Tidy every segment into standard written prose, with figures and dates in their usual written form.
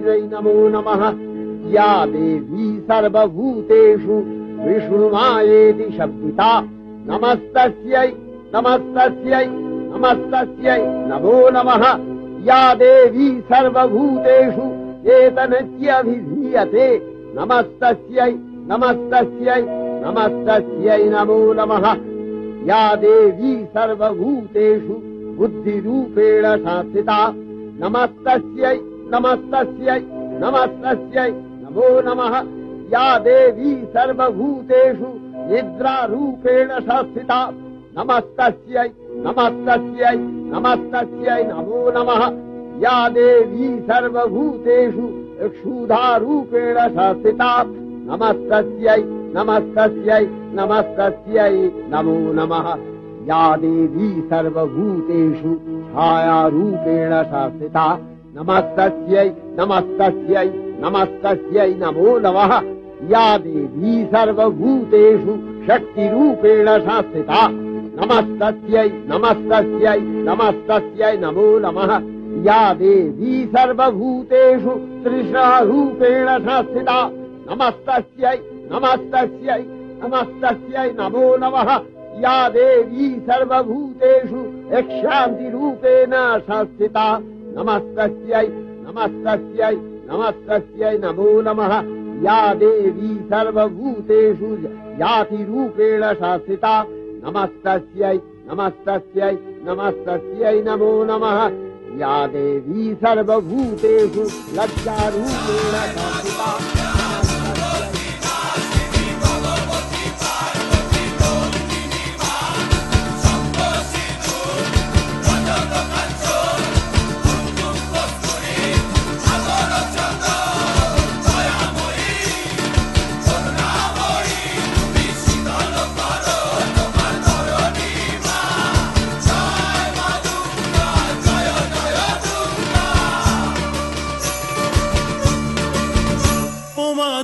नमो नमः। या देवी सर्वभूतेषु विष्णुमायेति शब्दिता नमस्तस्यै नमस्तस्यै नमस्तस्यै नमो नमः। या देवी सर्वभूतेषु एतनत्यभिधीयते नमस्तस्यै नमस्तस्यै नमस्तस्यै नमो नमः। या देवी सर्वभूतेषु बुद्धिरूपेण संस्थिता नमस्तस्यै नमस्तस्यै नमस्तस्यै नमो नमः। या देवी सर्वभूतेषु निद्रारूपेण संस्थिता नमस्तस्यै नमस्तस्यै नमस्तस्यै नमो नमः। या देवी सर्वभूतेषु क्षुधारूपेण संस्थिता नमस्तस्यै नमस्तस्यै नमस्तस्यै नमो नमः। या देवी सर्वभूतेषु छायारूपेण संस्थिता नमस्तस्यै नमस्तस्यै नमस्तस्यै नमो नमः। या देवी सर्वभूतेषु शक्तिरूपेण संस्थिता नमस्तस्यै नमस्तस्यै नमस्तस्यै नमो नमः। या देवी सर्वभूतेषु तृष्णारूपेण संस्थिता नमस्तस्यै नमस्तस्यै नमस्तस्यै नमो नमः। या देवी सर्वभूतेषु शान्तिरूपेण संस्थिता नमस्तस्यै नमस्तस्यै नमस्तस्यै नमो नमः। या देवी सर्वभूतेषु जातिरूपेण संस्थिता नमस्तस्यै नमस्तस्यै नमस्तस्यै नमो नमः। या देवी सर्वभूतेषु लज्जारूपेण संस्थिता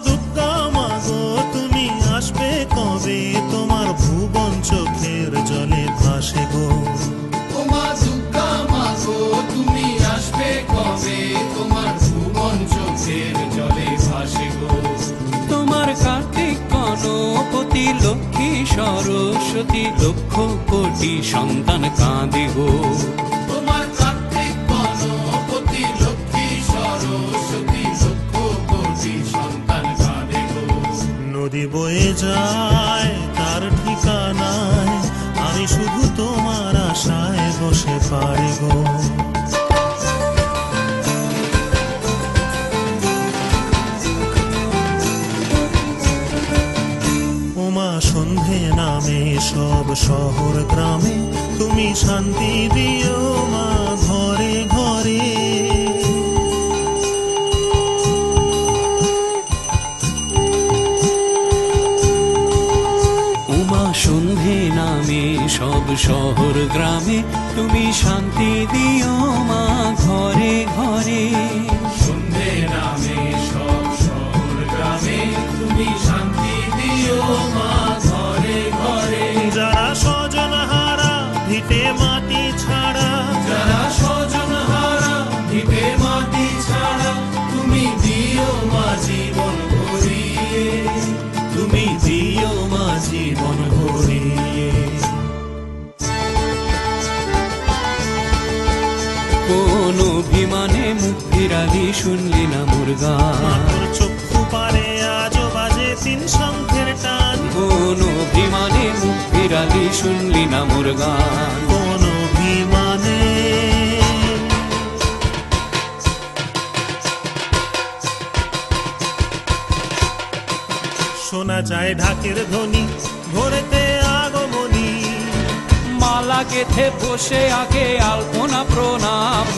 দুর্গা মাগো তুমি আসবে কবে তোমার ভুবন চোখের জলে ভাসে গো। ও মা দুর্গা মাগো তুমি আসবে কবে তোমার ভুবন চোখের জলে ভাসে গো। তোমার কার্তিক গণপতি লক্ষ্মী সরস্বতী লক্ষ কোটি সন্তান কাঁদে গো। তোমার কার্তিক গণপতি লক্ষ্মী সরস্বতী লক্ষ কোটি সন্তান কাঁদে গো। নদী বয়ে যায় তার ঠিকানায় আমি শুধু তোমার আশায় বসে পারি গো। ওমা সন্ধে নামে সব শহর গ্রামে তুমি শান্তি দিও মা ঘরে ঘরে। সন্ধে নামে সব শহর গ্রামে তুমি শান্তি দিও মা ঘরে ঘরে। সন্ধে নামে সব শহর গ্রামে তুমি শান্তি দিও মা ঘরে ঘরে। যারা স্বজন হারা ভিটে মাটি ছাড়া যারা স্বজন হারা ভিটে মাটি ছাড়া তুমি দিও মা জীবন ভরিয়ে তুমি দিও মা জীবন ভরিয়ে। কোন অভিমানে মুখ ফিরালি শুনলি না মোর গান। চক্ষু পারে আজও বাজে তিন শঙ্খের টান। কোন অভিমানে মুখ ফিরালি শুনলি না মোর গান। কোন অভিমানে শোনা যায় ঢাকের ধ্বনি ভোরেতে আগমনী। মালা গেথে বসে আগে আলপনা প্রণাম।